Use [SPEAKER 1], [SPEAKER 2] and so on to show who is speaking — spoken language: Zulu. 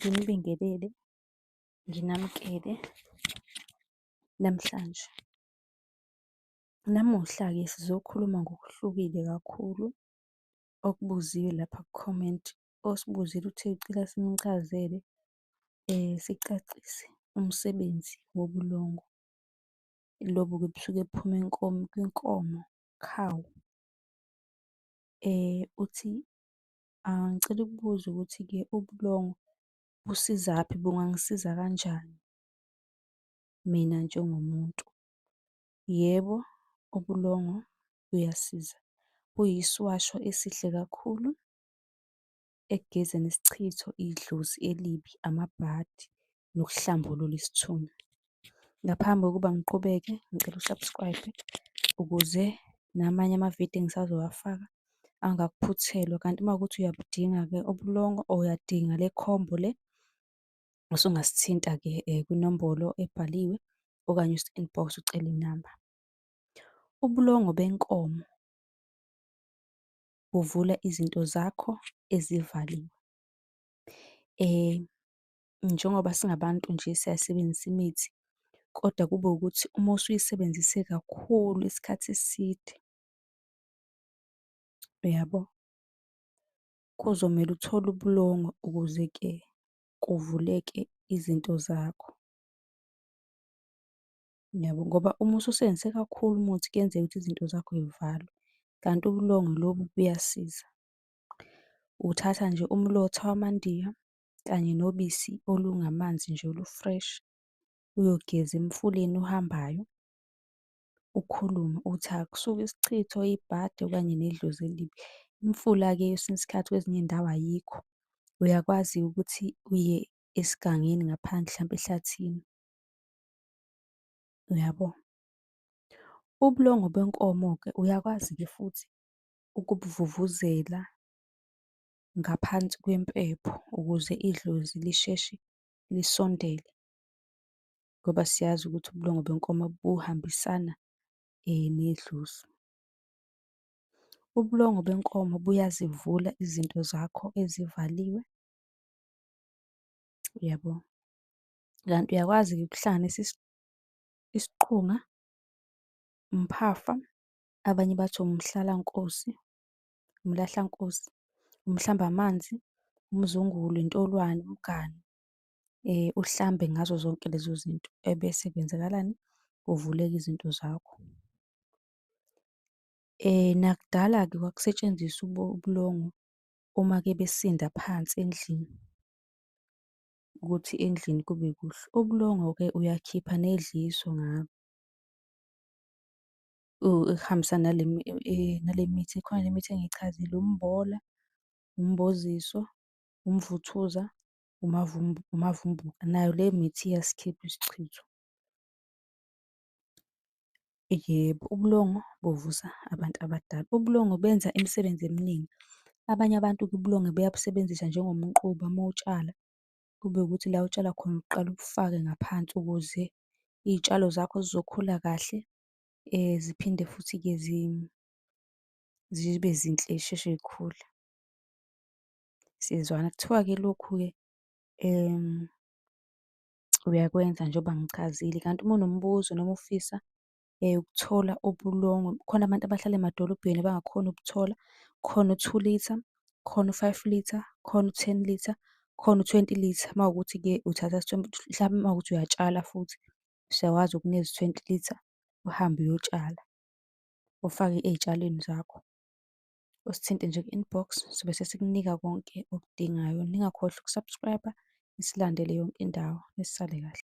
[SPEAKER 1] Nginibingelele, nginamukele namhlanje. Namuhla-ke sizokhuluma ngokuhlukile kakhulu okubuziwe lapha ku-comment. Osibuzile uthe ucela simchazele sicacise umsebenzi wobulongo. Lobu-ke busuke buphuma kwinkomo, cow. Uthi ngicela ukubuza ukuthi-ke ubulongo busizaphi, bungangisiza kanjani mina njengomuntu? Yebo, ubulongo buyasiza. Buyiswasho esihle kakhulu ekugezeni isichitho, idlozi elibi, amabhadi nokuhlambulula isithunzi. Ngaphambi kokuba ngiqhubeke, ngicela u-subscribe ukuze namanye amavidiyo engisazowafaka angakuphuthelwa. Kanti uma kuwukuthi uyabudinga-ke ubulongo or uyadinga le khombo le, usungasithinta-ke kwinombolo ebhaliwe okanye usi-inbox ucele inamba. Ubulongo benkomo buvula izinto zakho ezivaliwe. Njengoba singabantu nje siyasebenzisa imithi, kodwa kube ukuthi uma usuyisebenzise kakhulu isikhathi eside, uyabo, kuzomele uthole ubulongo ukuze-ke kuvuleke izinto zakho. Yabo, ngoba uma ususebenzise kakhulu umuthi kuyenzeka ukuthi izinto zakho y'valwe, kanti ubulongo lobu buyasiza. Uthatha nje umlotha wamandiya kanye nobisi olungamanzi nje olu-fresh, uyogeza emfuleni ohambayo, ukhulume uthi akusuka isichitho, ibhadi okanye nedlozi elibi. Imfula-ke kwesinye isikhathi kwezinye iy'ndawo ayikho, uyakwazi ukuthi uye esigangeni ngaphandle hlampe ehlathini, uyabo. Ubulongo benkomo-ke uyakwazi-ke futhi ukubuvuvuzela ngaphansi kwempepho ukuze idlozi lisheshe lisondele, ngoba siyazi ukuthi ubulongo benkomo buhambisana nedlozi. Ubulongo benkomo buyazivula izinto zakho ezivaliwe, uyabo. Kanti uyakwazi-ke ukuhlanganisa isiqhunga, umphafa, abanye bathi umhlalankosi, umlahlankosi, umhlambamanzi, umzungulu, intolwane, umganu, uhlambe ngazo zonke lezo zinto ebese kwenzakalani? Kuvuleka izinto zakho. Nakudala-ke kwakusetshenziswa ubulongo uma-ke besinda phansi endlini ukuthi endlini kube kuhle. Ubulongo-ke uyakhipha nedliso ngabo, ehambisana nale mithi, ikhona le mithi engiyichazile, umbola, umboziso, umvuthuza, umavumbuka, nayo le mithi iyasikhipha isichitho. Yebo, ubulongo buvusa abantu abadala. Ubulongo benza imisebenzi eminingi. Abanye abantu-ke ubulongo beyabusebenzisa njengomquba uma utshala, kube ukuthi la otshala khona uqale ubufake ngaphansi ukuze iy'tshalo zakho zizokhula kahle, ziphinde futhi-ke zibe zinhle y'sheshe y'khule. Siyezwana? Kuthiwa-ke lokhu-ke uyakwenza njengoba ngichazile, kanti uma unombuzo noma ufisa ukuthola ubulongo, kukhona abantu abahlala emadolobheni abangakhoni ukuthola, khona u-2 litre, khona u-5 litre, khona u-10 litre, khona u-20 litre. Uma kuwukuthi-ke uthatha mhlampe uma kuwukuthi uyatshala futhi usuyakwazi ukunikeza u-20 litre, uhambe uyotshala, ufake ey'tshalweni zakho. Usithinte nje ku-inbox sobe sesikunika konke okudingayo. Ningakhohlwa uku-subscribe-a, nisilandele yonke indawo, nisale kahle.